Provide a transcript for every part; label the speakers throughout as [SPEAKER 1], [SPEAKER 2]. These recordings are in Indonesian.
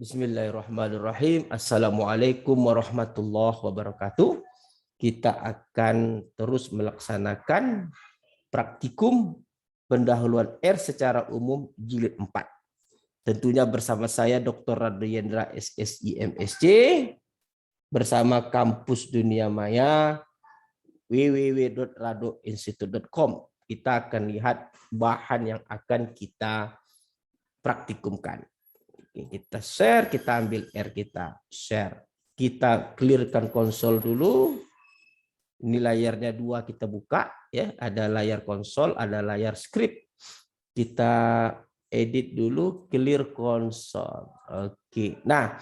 [SPEAKER 1] Bismillahirrahmanirrahim. Assalamualaikum warahmatullahi wabarakatuh. Kita akan terus melaksanakan praktikum pendahuluan R secara umum jilid 4. Tentunya bersama saya Dr. Radiyendra SSI MSc bersama Kampus Dunia Maya www.radoinstitute.com. Kita akan lihat bahan yang akan kita praktikumkan. Kita share, kita ambil R, kita share. Kita clearkan konsol dulu. Ini layarnya 2 kita buka ya, ada layar konsol, ada layar script. Kita edit dulu, clear konsol. Oke. Nah,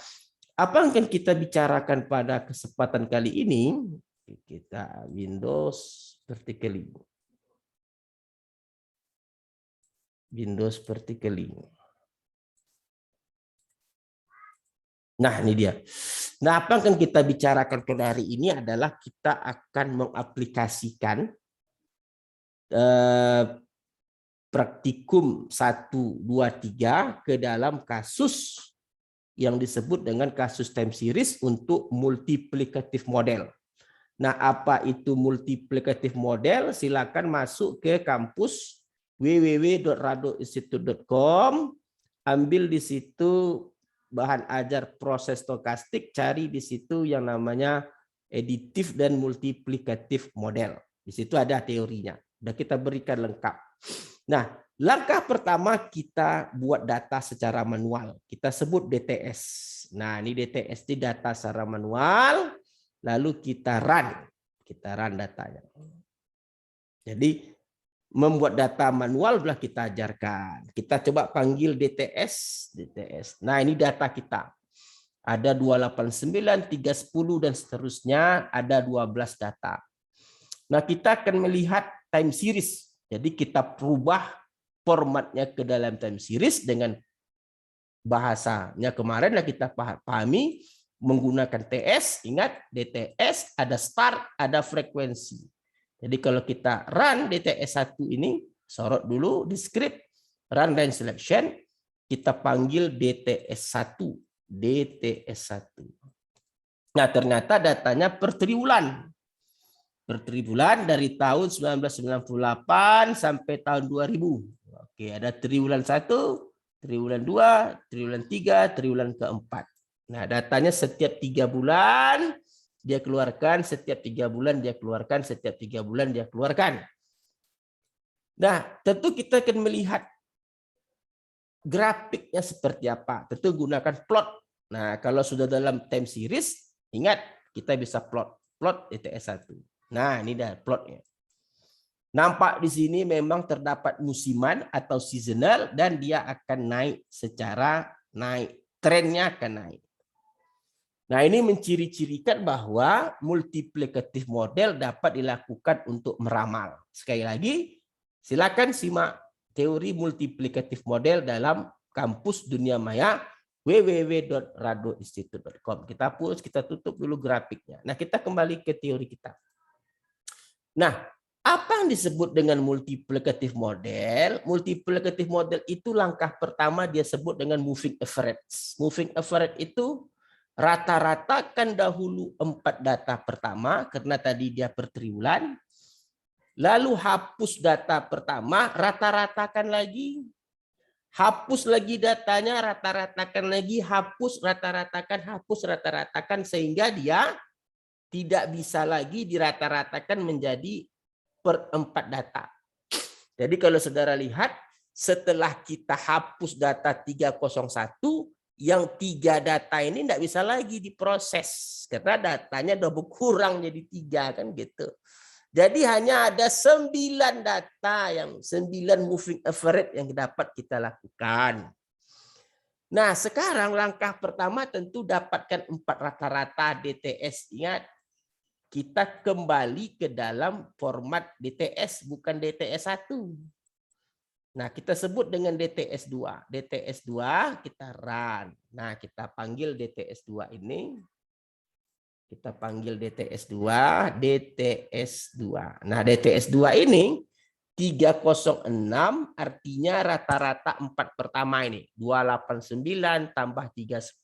[SPEAKER 1] apa yang akan kita bicarakan pada kesempatan kali ini? Kita Windows vertically. Windows vertically. Nah, ini dia. Nah, apa yang akan kita bicarakan pada hari ini adalah kita akan mengaplikasikan praktikum 1, 2, 3 ke dalam kasus yang disebut dengan kasus time series untuk multiplicative model. Nah, apa itu multiplicative model? Silakan masuk ke kampus www.radoinstitute.com, ambil di situ bahan ajar proses stokastik, cari di situ yang namanya additive dan multiplicative model. Di situ ada teorinya. Sudah kita berikan lengkap. Nah, langkah pertama kita buat data secara manual. Kita sebut DTS. Nah, ini DTS ini data secara manual, lalu kita run. Kita run datanya. Jadi membuat data manual sudah kita ajarkan. Kita coba panggil DTS. Nah, ini data kita. Ada 289, 310 dan seterusnya, ada 12 data. Nah, kita akan melihat time series. Jadi kita perubah formatnya ke dalam time series dengan bahasanya kemarin lah kita pahami menggunakan TS. Ingat, DTS ada start, ada frekuensi. Jadi kalau kita run DTS 1 ini, sorot dulu di script, run range selection, kita panggil DTS 1. DTS 1. Nah, ternyata datanya per triwulan. Per triwulan dari tahun 1998 sampai tahun 2000. Oke, ada triwulan 1, triwulan 2, triwulan 3, triwulan keempat. Nah, datanya setiap 3 bulan, dia keluarkan, setiap 3 bulan dia keluarkan, setiap 3 bulan dia keluarkan. Nah, tentu kita akan melihat grafiknya seperti apa. Tentu gunakan plot. Nah, kalau sudah dalam time series, ingat kita bisa plot. Plot DTS 1. Nah, ini dah plotnya. Nampak di sini memang terdapat musiman atau seasonal dan dia akan naik secara naik. Trennya akan naik. Nah, ini menciri-cirikan bahwa multiplicative model dapat dilakukan untuk meramal. Sekali lagi, silakan simak teori multiplicative model dalam kampus Dunia Maya www.radoinstitute.com. Kita hapus, kita tutup dulu grafiknya. Nah, kita kembali ke teori kita. Nah, apa yang disebut dengan multiplicative model? Multiplicative model itu langkah pertama dia sebut dengan moving average. Moving average itu rata-ratakan dahulu 4 data pertama karena tadi dia per triwulan. Lalu hapus data pertama, rata-ratakan lagi. Hapus lagi datanya, rata-ratakan lagi, hapus, rata-ratakan, sehingga dia tidak bisa lagi dirata-ratakan menjadi per 4 data. Jadi kalau saudara lihat, setelah kita hapus data 301, yang 3 data ini tidak bisa lagi diproses karena datanya udah berkurang jadi 3 kan gitu. Jadi hanya ada 9 data yang 9 moving average yang dapat kita lakukan. Nah, sekarang langkah pertama tentu dapatkan 4 rata-rata DTS. Ingat, kita kembali ke dalam format DTS bukan DTS 1. Nah, kita sebut dengan DTS 2. DTS 2 kita run. Nah, kita panggil DTS 2 ini. Kita panggil DTS 2, DTS 2. Nah, DTS 2 ini 306 artinya rata-rata 4 pertama ini. 289 tambah 310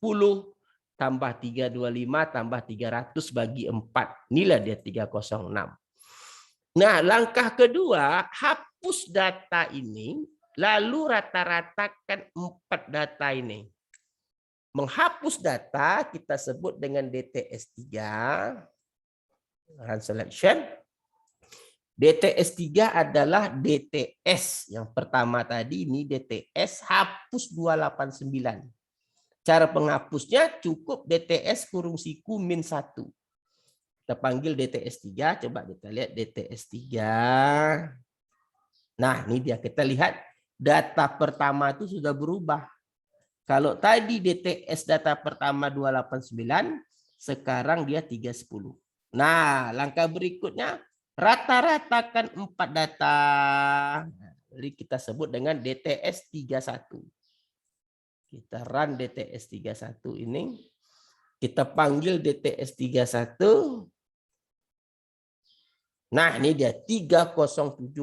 [SPEAKER 1] tambah 325 tambah 300 bagi 4. Inilah dia 306. Nah, langkah kedua, hapus data ini, lalu rata-ratakan 4 data ini. Menghapus data kita sebut dengan DTS3. Run selection. DTS3 adalah DTS. Yang pertama tadi ini DTS hapus 289. Cara penghapusnya cukup DTS kurung siku min 1. Kita panggil DTS3. Coba kita lihat DTS3. Nah, ini dia. Kita lihat data pertama itu sudah berubah. Kalau tadi DTS data pertama 289, sekarang dia 310. Nah, langkah berikutnya rata-ratakan 4 data. Jadi kita sebut dengan DTS 31. Kita run DTS 31 ini. Kita panggil DTS 31. Nah, ini dia 307,5.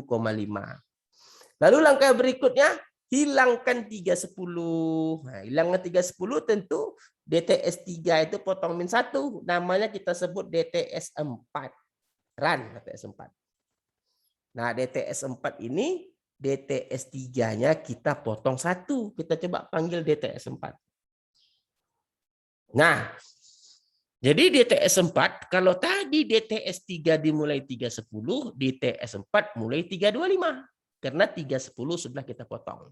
[SPEAKER 1] Lalu langkah berikutnya hilangkan 310. Nah, hilangkan 310 tentu DTS 3 itu potong min 1. Namanya kita sebut DTS 4. Run DTS 4. Nah, DTS 4 ini DTS 3-nya kita potong 1. Kita coba panggil DTS 4. Nah, jadi DTS 4 kalau tadi DTS 3 dimulai 310, DTS 4 mulai 325. Karena 310 sudah kita potong.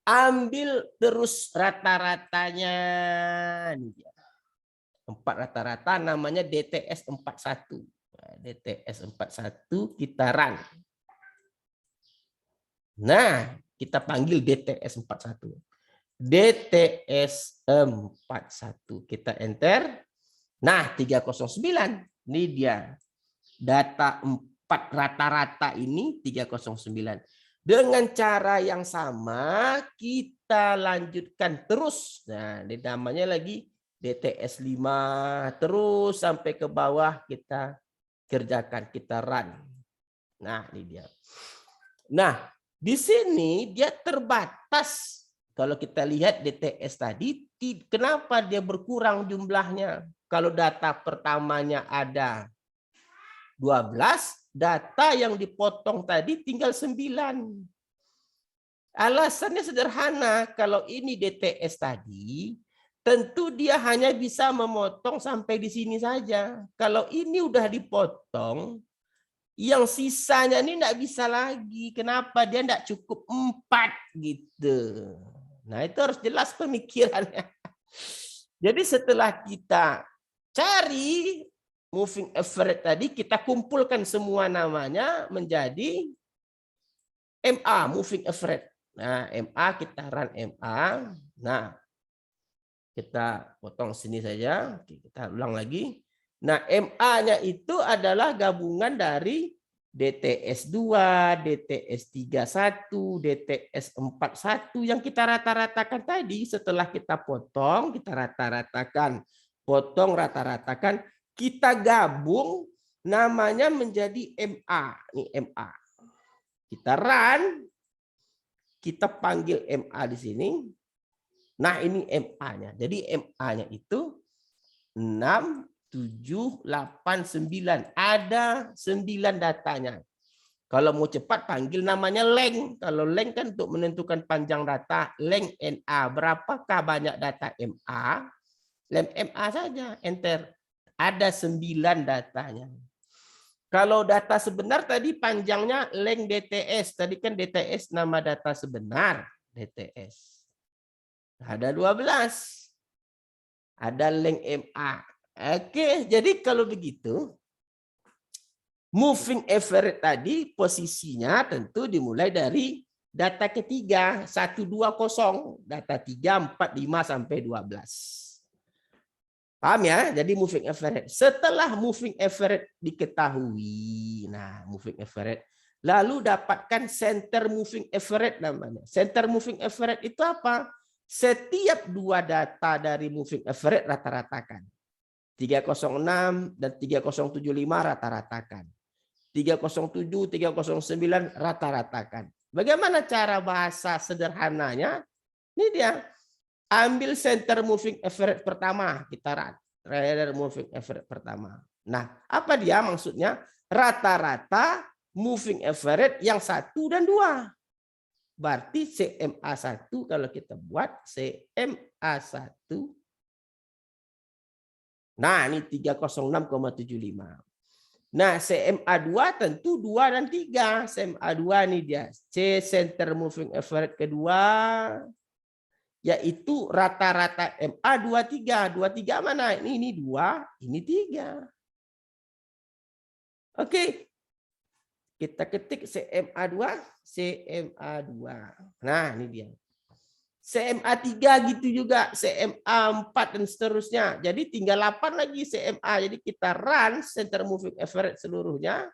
[SPEAKER 1] Ambil terus rata-ratanya. Ini dia. 4 rata-rata namanya DTS 41. Nah, DTS 41 kita run. Nah, kita panggil DTS 41. DTS 41. Kita enter. Nah, 309. Ini dia. Data 4 rata-rata ini 309. Dengan cara yang sama, kita lanjutkan terus. Nah, ini namanya lagi DTS 5. Terus sampai ke bawah kita kerjakan, kita run. Nah, ini dia. Nah, di sini dia terbatas. Kalau kita lihat DTS tadi, kenapa dia berkurang jumlahnya? Kalau data pertamanya ada 12, data yang dipotong tadi tinggal 9. Alasannya sederhana, kalau ini DTS tadi, tentu dia hanya bisa memotong sampai di sini saja. Kalau ini udah dipotong, yang sisanya ini enggak bisa lagi. Kenapa? Dia enggak cukup 4 gitu. Nah, itu harus jelas pemikirannya. Jadi setelah kita cari moving average tadi, kita kumpulkan semua namanya menjadi MA, moving average. Nah, MA kita run MA. Nah, kita potong sini saja. Kita ulang lagi. Nah, MA-nya itu adalah gabungan dari DTS 2, DTS 31, DTS 41 yang kita rata-ratakan tadi. Setelah kita potong, kita rata-ratakan. Potong, rata-ratakan. Kita gabung namanya menjadi MA. Ini MA. Kita run. Kita panggil MA di sini. Nah, ini MA-nya. Jadi MA-nya itu 6, 7, 8, 9. Ada 9 datanya. Kalau mau cepat panggil namanya length. Kalau length kan untuk menentukan panjang data. Length NA. Berapakah banyak data MA? Length MA saja. Enter. Ada 9 datanya. Kalau data sebenar tadi panjangnya length DTS. Tadi kan DTS nama data sebenar. DTS. Ada 12. Ada length MA. Oke, jadi kalau begitu, moving average tadi posisinya tentu dimulai dari data ketiga, 120, data 3, 4, 5, sampai 12. Paham ya? Jadi moving average. Setelah moving average diketahui, nah moving average, lalu dapatkan center moving average namanya. Center moving average itu apa? Setiap 2 data dari moving average rata-ratakan. 306 dan 3075 rata-ratakan. 307, 309 rata-ratakan. Bagaimana cara bahasa sederhananya? Ini dia. Ambil center moving average pertama, kita run. Center moving average pertama. Nah, apa dia maksudnya? Rata-rata moving average yang 1 dan 2. Berarti CMA1 kalau kita buat CMA1. Nah, ini 306,75. Nah, CMA2 tentu 2 dan 3. CMA2 ini dia. C center moving average kedua, yaitu rata-rata MA 23. 23 mana? Ini 2, ini 3. Oke. Kita ketik CMA2, CMA2. Nah, ini dia. CMA3 gitu juga, CMA4 dan seterusnya. Jadi tinggal 8 lagi CMA. Jadi kita run center moving average seluruhnya.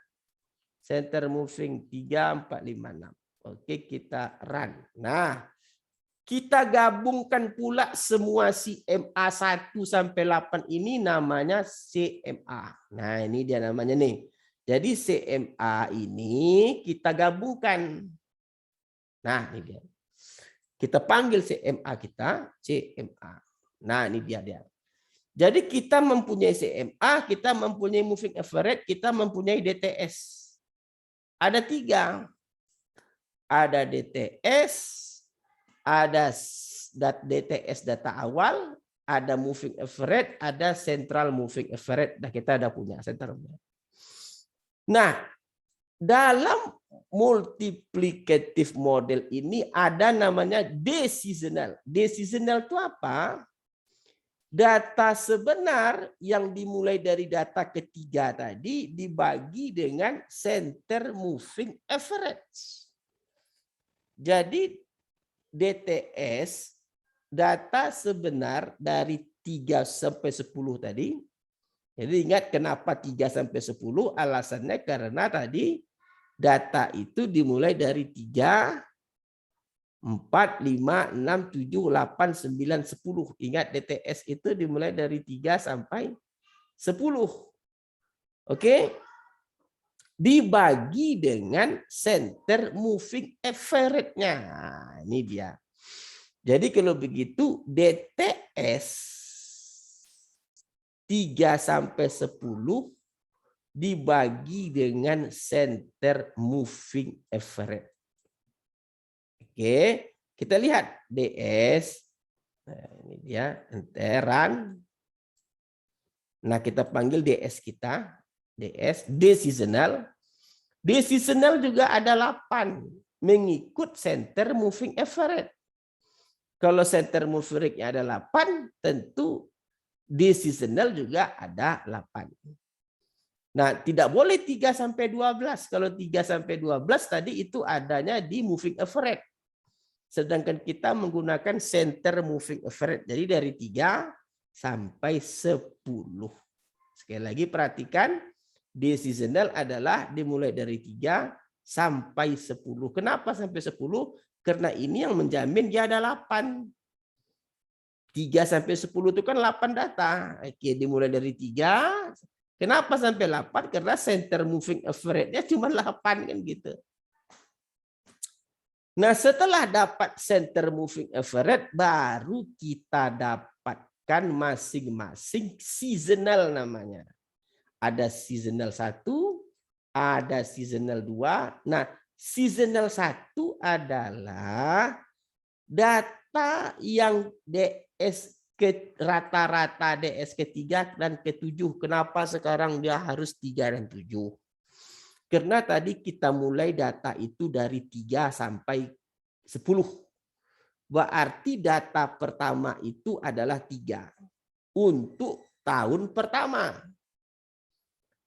[SPEAKER 1] Center moving 3, 4, 5, 6. Oke, kita run. Nah, kita gabungkan pula semua CMA 1 sampai 8 ini namanya CMA. Nah, ini dia namanya nih. Jadi CMA ini kita gabungkan. Nah, ini dia. Kita panggil CMA kita CMA. Nah, ini dia. Jadi kita mempunyai CMA, kita mempunyai moving average, kita mempunyai DTS. Ada 3. Ada DTS, ada DTS data awal, ada moving average, ada central moving average. Nah, kita ada punya central. Nah, dalam multiplicative model ini ada namanya decisional. Decisional itu apa? Data sebenar yang dimulai dari data ketiga tadi dibagi dengan center moving average. Jadi DTS, data sebenar dari 3 sampai 10 tadi. Jadi ingat kenapa 3 sampai 10? Alasannya karena tadi data itu dimulai dari 3, 4, 5, 6, 7, 8, 9, 10. Ingat DTS itu dimulai dari 3 sampai 10. Oke? Dibagi dengan center moving average-nya. Nah, ini dia. Jadi kalau begitu DTS 3 sampai 10 dibagi dengan center moving average. Oke, kita lihat DS. Nah, ini dia enteran. Nah, kita panggil DS kita. DS, decisional. Decisional juga ada 8 mengikut center moving average. Kalau center moving average-nya ada 8, tentu decisional juga ada 8. Nah, tidak boleh 3 sampai 12. Kalau 3 sampai 12 tadi itu adanya di moving average. Sedangkan kita menggunakan center moving average. Jadi dari 3 sampai 10. Sekali lagi perhatikan, decisional adalah dimulai dari 3 sampai 10. Kenapa sampai 10? Karena ini yang menjamin dia ada 8. 3 sampai 10 itu kan 8 data. Oke, dimulai dari 3. Kenapa sampai 8? Karena center moving average-nya cuma 8 kan gitu. Nah, setelah dapat center moving average, baru kita dapatkan masing-masing seasonal namanya. Ada seasonal 1, ada seasonal 2. Nah, seasonal 1 adalah data yang DS ke rata-rata DS ketiga dan ke-7. Kenapa sekarang dia harus 3 dan 7? Karena tadi kita mulai data itu dari 3 sampai 10. Berarti data pertama itu adalah 3 untuk tahun pertama.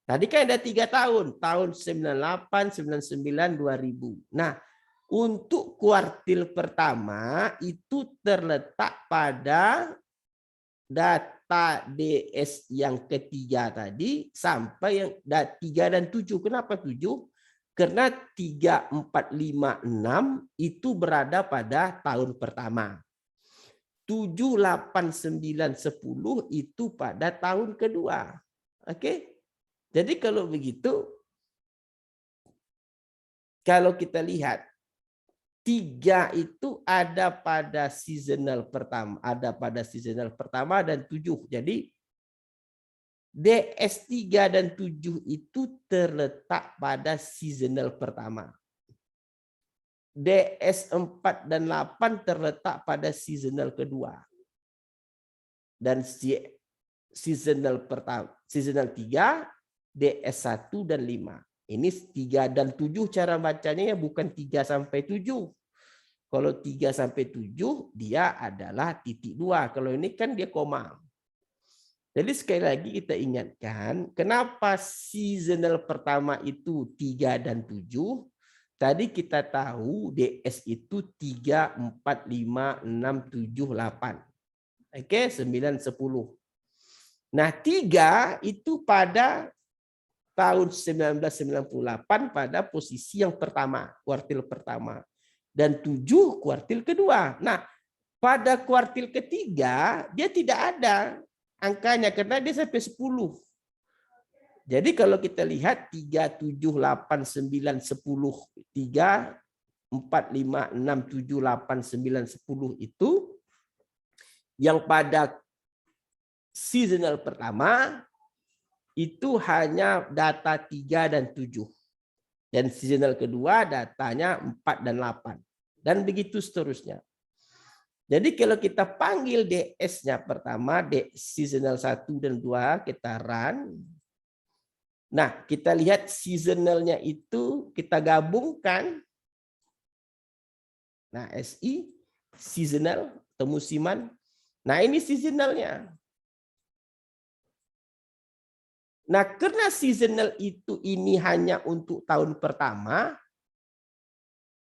[SPEAKER 1] Tadi kan ada 3 tahun, tahun 98, 99, 2000. Nah, untuk kuartil pertama itu terletak pada data DS yang ketiga tadi sampai yang 3 dan 7. Kenapa 7? Karena 3, 4, 5, 6 itu berada pada tahun pertama. 7, 8, 9, 10 itu pada tahun kedua. Oke? Jadi kalau begitu kalau kita lihat 3 itu ada pada seasonal pertama dan 7. Jadi DS3 dan 7 itu terletak pada seasonal pertama. DS4 dan 8 terletak pada seasonal kedua. Dan seasonal pertama, seasonal 3, DS1 dan 5. Ini 3 dan 7 cara bacanya ya, bukan 3 sampai 7. Kalau 3 sampai 7 dia adalah titik 2. Kalau ini kan dia koma. Jadi sekali lagi kita ingatkan, kenapa seasonal pertama itu 3 dan 7? Tadi kita tahu DS itu 3, 4, 5, 6, 7, 8. Oke, 9, 10. Nah, 3 itu pada tahun 1998 pada posisi yang pertama, kuartil pertama. Dan 7 kuartil kedua. Nah, pada kuartil ketiga dia tidak ada angkanya karena dia sampai 10. Jadi kalau kita lihat 3, 7, 8, 9, 10, 3, 4, 5, 6, 7, 8, 9, 10 itu yang pada seasonal pertama itu hanya data 3 dan 7. Dan seasonal kedua datanya 4 dan 8. Dan begitu seterusnya. Jadi kalau kita panggil DS-nya pertama, seasonal 1 dan 2, kita run. Nah, kita lihat seasonalnya itu kita gabungkan. Nah, SI, seasonal atau musiman. Nah, ini seasonalnya. Nah, karena seasonal itu ini hanya untuk tahun pertama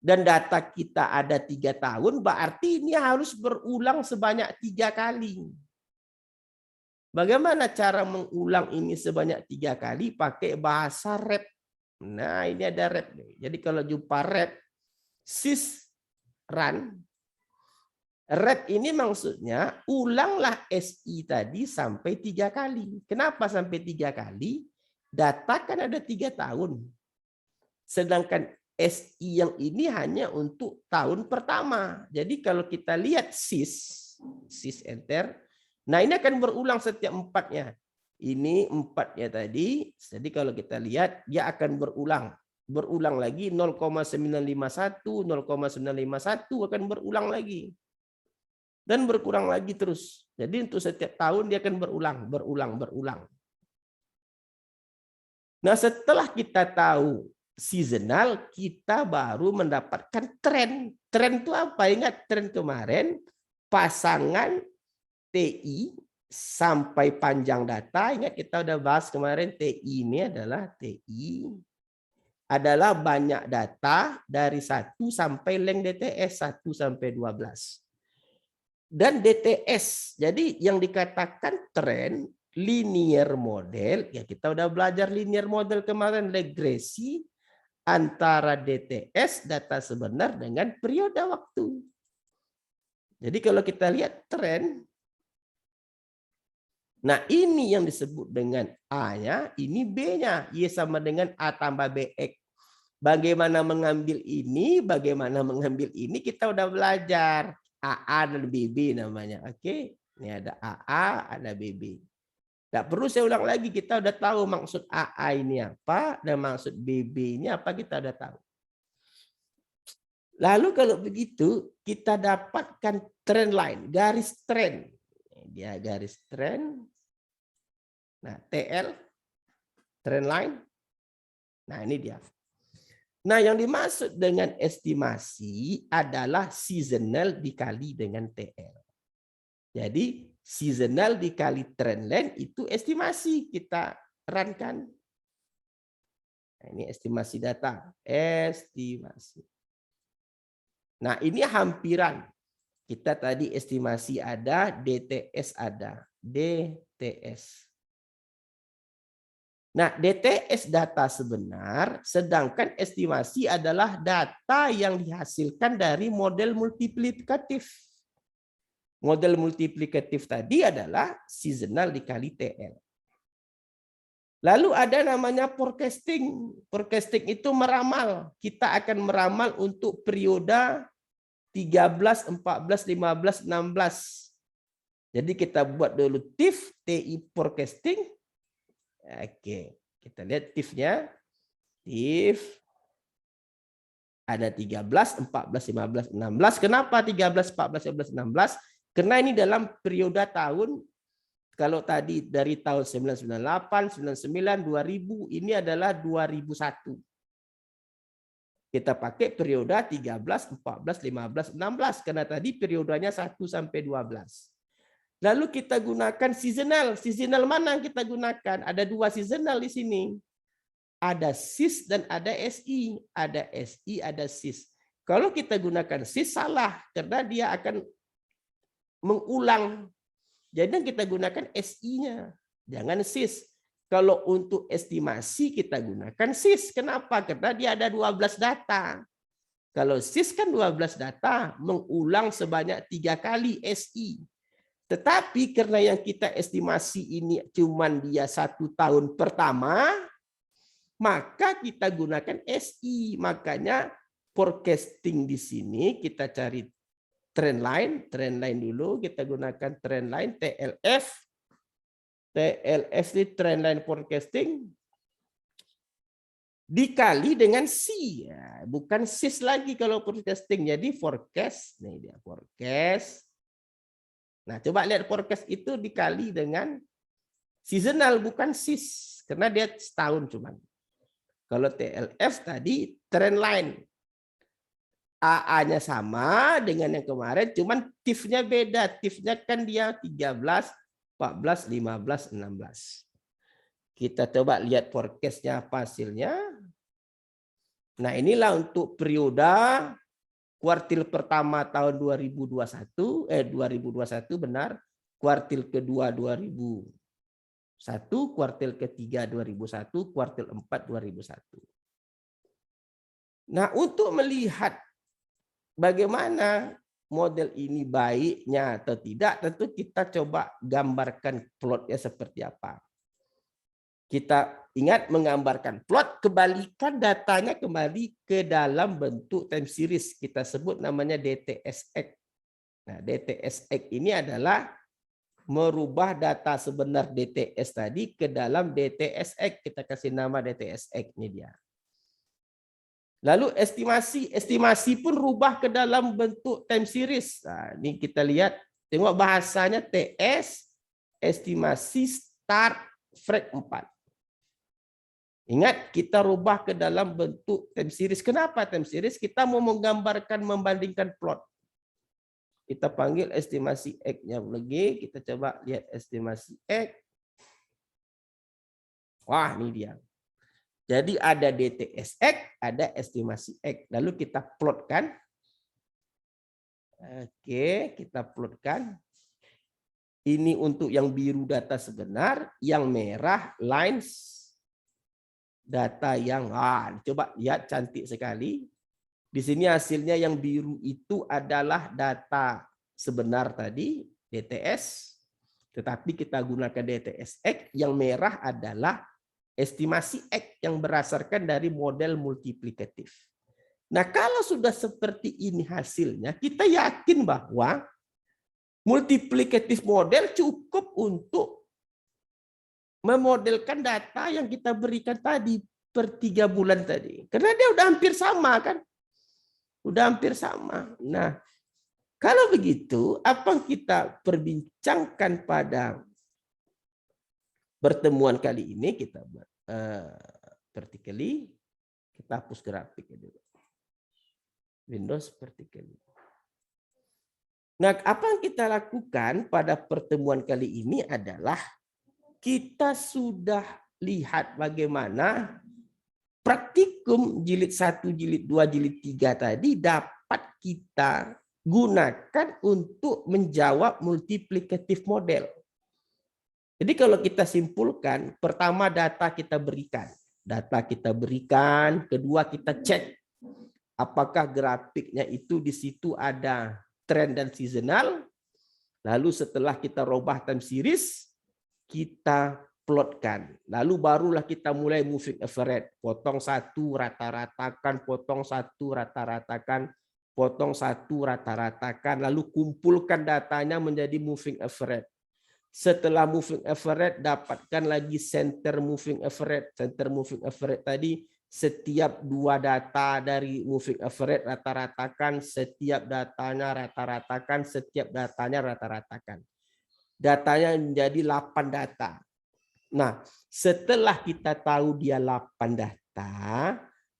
[SPEAKER 1] dan data kita ada 3 tahun, berarti ini harus berulang sebanyak 3 kali. Bagaimana cara mengulang ini sebanyak 3 kali? Pakai bahasa rep. Nah, ini ada rep. Jadi kalau jumpa rep, sys run. Rep ini maksudnya ulanglah SI tadi sampai 3 kali. Kenapa sampai 3 kali? Data kan ada 3 tahun. Sedangkan SI yang ini hanya untuk tahun pertama. Jadi kalau kita lihat sys enter. Nah ini akan berulang setiap 4-nya. Ini 4-nya tadi. Jadi kalau kita lihat dia akan berulang. Berulang lagi 0,951, 0,951 akan berulang lagi. Dan berkurang lagi terus. Jadi untuk setiap tahun dia akan berulang. Nah setelah kita tahu seasonal, kita baru mendapatkan tren. Tren itu apa? Ingat tren kemarin, pasangan TI sampai panjang data. Ingat kita udah bahas kemarin, TI ini adalah TI. Adalah banyak data dari 1 sampai length DTS 1 sampai 12. Dan DTS, jadi yang dikatakan tren, linear model, ya kita udah belajar linear model kemarin, regresi antara DTS, data sebenar, dengan periode waktu. Jadi kalau kita lihat tren, nah ini yang disebut dengan A-nya, ini B-nya, Y sama dengan A tambah BX. Bagaimana mengambil ini, bagaimana mengambil ini, kita udah belajar. AA dan BB namanya. Oke, ini ada AA, ada BB. Tidak perlu saya ulang lagi, kita udah tahu maksud AA ini apa dan maksud BB ini apa, kita udah tahu. Lalu kalau begitu kita dapatkan trend line, garis tren. Dia garis tren. Nah, TL trend line. Nah, ini dia. Nah, yang dimaksud dengan estimasi adalah seasonal dikali dengan TL. Jadi, seasonal dikali trend line itu estimasi kita runkan. Nah, ini estimasi data. Estimasi. Nah, ini hampiran. Kita tadi estimasi ada, DTS ada. DTS. Nah, DTS data sebenar, sedangkan estimasi adalah data yang dihasilkan dari model multiplikatif. Model multiplikatif tadi adalah seasonal dikali TL. Lalu ada namanya forecasting. Forecasting itu meramal. Kita akan meramal untuk periode 13, 14, 15, 16. Jadi kita buat dulu TIF forecasting. Oke, kita lihat TIF-nya. TIF ada 13, 14, 15, 16. Kenapa 13, 14, 15, 16? Karena ini dalam periode tahun, kalau tadi dari tahun 1998, 99, 2000, ini adalah 2001. Kita pakai periode 13, 14, 15, 16. Karena tadi periodenya 1 sampai 12. Lalu kita gunakan seasonal. Seasonal mana yang kita gunakan? Ada 2 seasonal di sini. Ada SIS dan ada SI. Ada SI, ada SIS. Kalau kita gunakan SIS salah karena dia akan mengulang. Jadi kita gunakan SI-nya, jangan SIS. Kalau untuk estimasi kita gunakan SIS. Kenapa? Karena dia ada 12 data. Kalau SIS kan 12 data, mengulang sebanyak 3 kali SI. Tetapi karena yang kita estimasi ini cuman dia 1 tahun pertama, maka kita gunakan SI. Makanya forecasting di sini kita cari trend line dulu, kita gunakan trend line TLF. TLF ini trend line forecasting dikali dengan C, ya, bukan SIS lagi kalau forecasting. Jadi forecast, nih dia forecast. Nah, coba lihat forecast itu dikali dengan seasonal, bukan SIS, karena dia setahun cuman. Kalau TLF tadi trend line. AA-nya sama dengan yang kemarin, cuman TIF-nya beda. TIF-nya kan dia 13, 14, 15, 16. Kita coba lihat forecast-nya apa hasilnya. Nah, inilah untuk periode kuartil pertama tahun 2021, 2021 benar, kuartil kedua 2001, kuartil ketiga 2001, kuartil 4 2001. Nah, untuk melihat bagaimana model ini baiknya atau tidak, tentu kita coba gambarkan plotnya seperti apa. Kita ingat menggambarkan plot, kembalikan datanya kembali ke dalam bentuk time series. Kita sebut namanya DTSX. Nah, DTSX ini adalah merubah data sebenar DTS tadi ke dalam DTSX. Kita kasih nama DTSX, ini dia. Lalu estimasi pun rubah ke dalam bentuk time series. Nah, ini kita lihat, tengok bahasanya TS, estimasi start frag 4. Ingat, kita rubah ke dalam bentuk time series. Kenapa time series? Kita mau menggambarkan, membandingkan plot. Kita panggil estimasi X-nya lagi. Kita coba lihat estimasi X. Wah, ini dia. Jadi ada DTSX, ada estimasi X. Lalu kita plotkan. Oke, kita plotkan. Ini untuk yang biru data sebenar, yang merah lines data yang coba lihat, cantik sekali. Di sini hasilnya yang biru itu adalah data sebenar tadi, DTS. Tetapi kita gunakan DTSX, yang merah adalah estimasi X yang berdasarkan dari model multiplikatif. Nah, kalau sudah seperti ini hasilnya, kita yakin bahwa multiplikatif model cukup untuk memodelkan data yang kita berikan tadi per 3 bulan tadi. Karena dia udah hampir sama kan? Udah hampir sama. Nah, kalau begitu, apa yang kita perbincangkan pada pertemuan kali ini, kita buat vertically, kita hapus grafiknya dulu. Windows vertically. Nah, apa yang kita lakukan pada pertemuan kali ini adalah kita sudah lihat bagaimana praktikum jilid 1, jilid 2, jilid 3 tadi dapat kita gunakan untuk menjawab multiplikatif model. Jadi kalau kita simpulkan, pertama data kita berikan. Data kita berikan, kedua kita cek apakah grafiknya itu di situ ada trend dan seasonal. Lalu setelah kita robah time series, kita plotkan. Lalu barulah kita mulai moving average. Potong satu, rata-ratakan, potong satu, rata-ratakan, potong satu, rata-ratakan. Lalu kumpulkan datanya menjadi moving average. Setelah moving average, dapatkan lagi center moving average. Center moving average tadi, setiap dua data dari moving average rata-ratakan, setiap datanya rata-ratakan, setiap datanya rata-ratakan. Datanya menjadi 8 data. Nah, setelah kita tahu dia 8 data,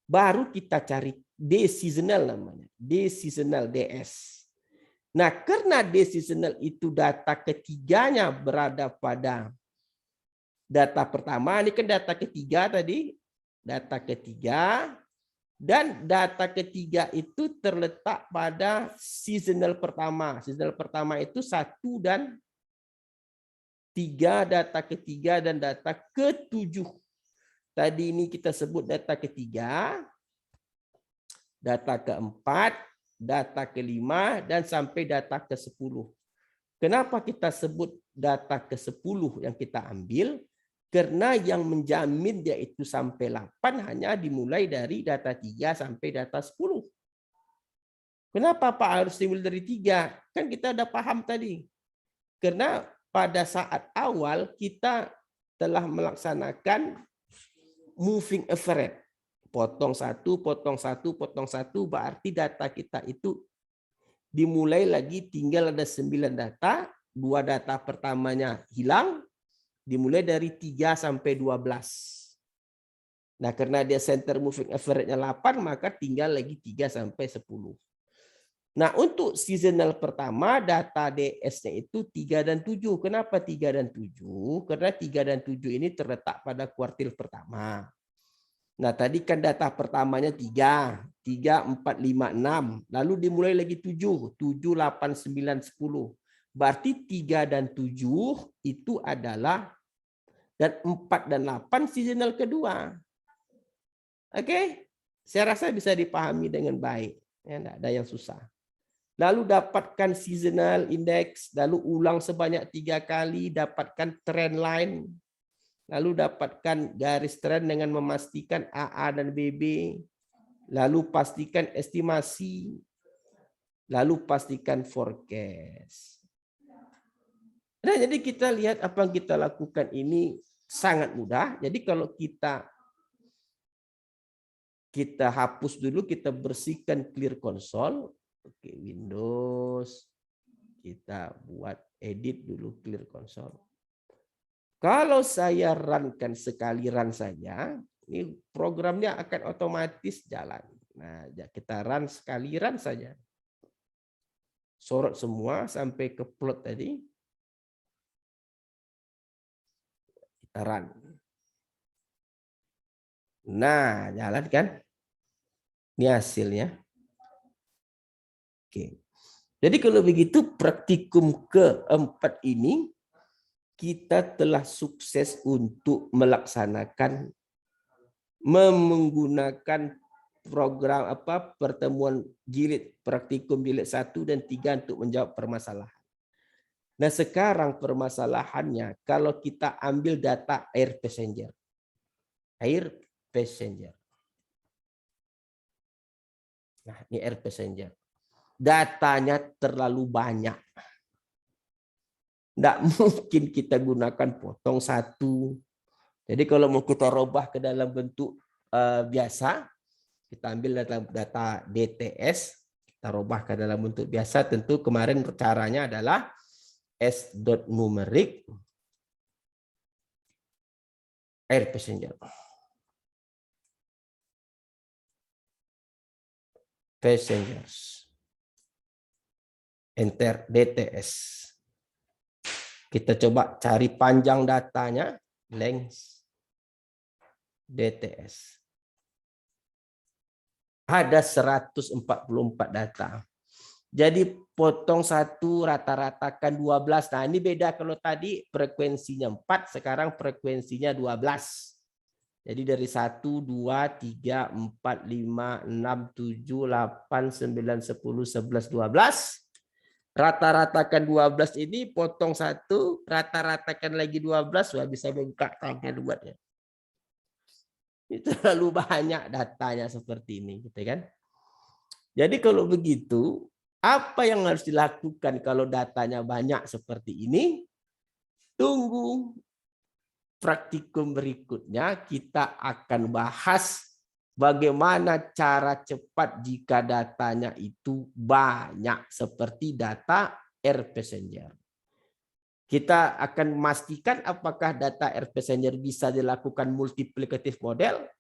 [SPEAKER 1] baru kita cari D-seasonal namanya. D-seasonal, DS. Nah, karena D-seasonal itu data ketiganya berada pada data pertama, ini kan data ketiga tadi, data ketiga, dan data ketiga itu terletak pada seasonal pertama. Seasonal pertama itu 1 dan 3, data ketiga dan data ke-7. Tadi ini kita sebut data ketiga, data keempat, data ke-5, dan sampai data ke-10. Kenapa kita sebut data ke-10 yang kita ambil? Karena yang menjamin dia itu sampai 8 hanya dimulai dari data 3 sampai data 10. Kenapa Pak harus dimulai dari 3? Kan kita udah paham tadi. Karena pada saat awal kita telah melaksanakan moving average. Potong satu, potong satu, potong satu, berarti data kita itu dimulai lagi tinggal ada 9 data, 2 data pertamanya hilang, dimulai dari 3 sampai 12. Nah, karena dia center moving average-nya 8, maka tinggal lagi 3 sampai 10. Nah, untuk seasonal pertama, data DS-nya itu 3 dan 7. Kenapa 3 dan 7? Karena 3 dan 7 ini terletak pada kuartil pertama. Nah, tadi kan data pertamanya 3, 3, 4, 5, 6. Lalu dimulai lagi 7, 7, 8, 9, 10. Berarti 3 dan 7 itu adalah, dan 4 dan 8 seasonal kedua. Oke? Saya rasa bisa dipahami dengan baik. Ya, tidak ada yang susah. Lalu dapatkan seasonal index, lalu ulang sebanyak 3 kali, dapatkan trend line, lalu dapatkan garis trend dengan memastikan AA dan BB, lalu pastikan estimasi, lalu pastikan forecast. Nah, jadi kita lihat apa yang kita lakukan ini sangat mudah. Jadi kalau kita hapus dulu, kita bersihkan clear console. Oke, Windows, kita buat edit dulu clear console. Kalau saya runkan sekali run saja, ini programnya akan otomatis jalan. Nah, kita run sekali run saja. Sorot semua sampai ke plot tadi. Kita run. Nah, jalan kan? Ini hasilnya. Oke. Jadi kalau begitu praktikum keempat ini kita telah sukses untuk melaksanakan menggunakan program pertemuan jilid praktikum jilid 1 dan 3 untuk menjawab permasalahan. Nah, sekarang permasalahannya kalau kita ambil data air passenger. Air passenger. Nah, ini air passenger. Datanya terlalu banyak. Tidak mungkin kita gunakan potong satu. Jadi kalau mau kita robah ke dalam bentuk biasa, kita ambil data DTS, kita robah ke dalam bentuk biasa. Tentu kemarin caranya adalah s.numeric air passenger. Passengers. Enter DTS. Kita coba cari panjang datanya, length DTS. Ada 144 data. Jadi potong satu, rata-ratakan 12. Nah, ini beda kalau tadi frekuensinya 4, sekarang frekuensinya 12. Jadi dari 1, 2, 3, 4, 5, 6, 7, 8, 9, 10, 11, 12. Rata-ratakan 12 ini, potong 1, rata-ratakan lagi 12, wah bisa bengkak tangan buatnya. Itu terlalu banyak datanya seperti ini, gitu kan? Jadi kalau begitu, apa yang harus dilakukan kalau datanya banyak seperti ini? Tunggu praktikum berikutnya, kita akan bahas bagaimana cara cepat jika datanya itu banyak seperti data Air Passenger. Kita akan memastikan apakah data Air Passenger bisa dilakukan multiplikatif model.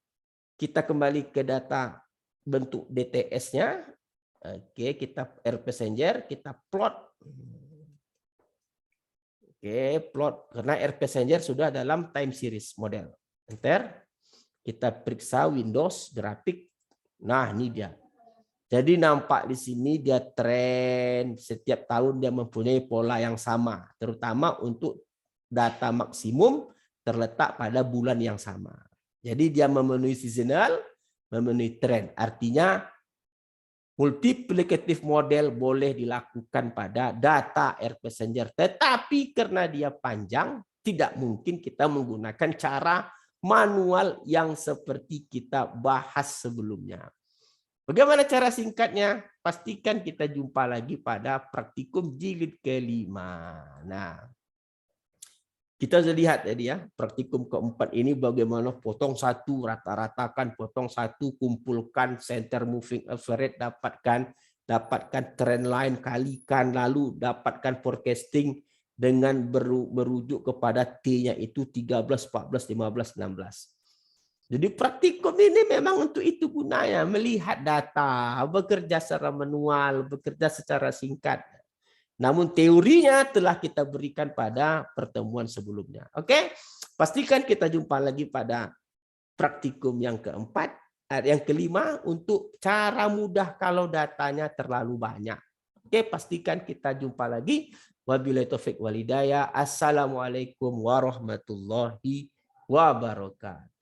[SPEAKER 1] Kita kembali ke data bentuk DTS-nya. Oke, kita Air Passenger, kita plot. Oke, plot karena Air Passenger sudah dalam time series model. Enter. Kita periksa Windows grafik. Nah, ini dia. Jadi nampak di sini dia tren setiap tahun dia mempunyai pola yang sama, terutama untuk data maksimum terletak pada bulan yang sama. Jadi dia memenuhi seasonal, memenuhi tren. Artinya multiplicative model boleh dilakukan pada data Air Passenger, tetapi karena dia panjang, tidak mungkin kita menggunakan cara manual yang seperti kita bahas sebelumnya. Bagaimana cara singkatnya? Pastikan kita jumpa lagi pada praktikum jilid kelima. Nah, kita sudah lihat tadi ya, praktikum keempat ini bagaimana potong 1, rata-ratakan, potong 1, kumpulkan center moving average, dapatkan trend line, kalikan, lalu dapatkan forecasting dengan merujuk kepada T-nya itu 13, 14, 15, 16. Jadi praktikum ini memang untuk itu gunanya, melihat data, bekerja secara manual, bekerja secara singkat. Namun teorinya telah kita berikan pada pertemuan sebelumnya. Oke, pastikan kita jumpa lagi pada praktikum yang keempat, yang kelima untuk cara mudah kalau datanya terlalu banyak. Oke, pastikan kita jumpa lagi. Wabillahi taufik wal hidayah. Assalamualaikum warahmatullahi wabarakatuh.